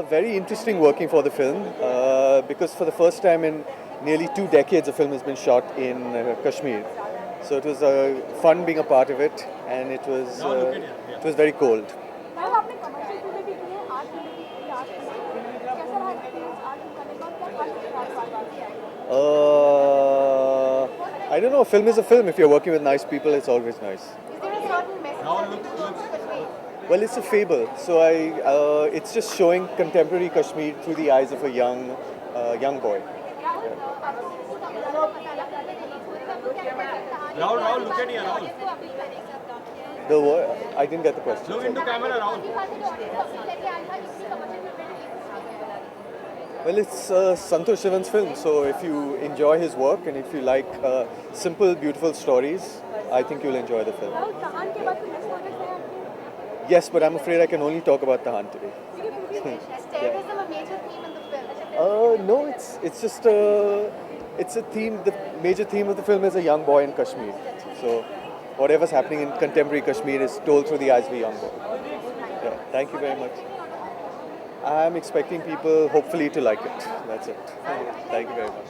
Very interesting working for the film because for the first time in nearly 2 decades, a film has been shot in Kashmir. So it was fun being a part of it, and it was very cold. Ma'am आपने commercial फिल्में भी की हैं art फिल्में भी की art फिल्में कैसा रहा एक्सपीरियंस आर्ट फिल्म करने का क्या खास I don't know. A film is a film. If you're working with nice people, it's always nice. Is there a certain message that you convey? Well, it's a fable, so it's just showing contemporary Kashmir through the eyes of a young boy. Rahul, look at here, Rahul. The word, I didn't get the question. Look into camera, Rahul. Well, it's Santosh Sivan's film, so if you enjoy his work and if you like simple, beautiful stories, I think you'll enjoy the film. Rahul तहान के बाद next project है आपके Yes, but I'm afraid I can only talk about Tahaan today. Is terrorism a major theme in the film? No, it's just it's a theme. The major theme of the film is a young boy in Kashmir. So whatever's happening in contemporary Kashmir is told through the eyes of a young boy. Yeah, thank you very much. I'm expecting people, hopefully, to like it. That's it. Thank you very much.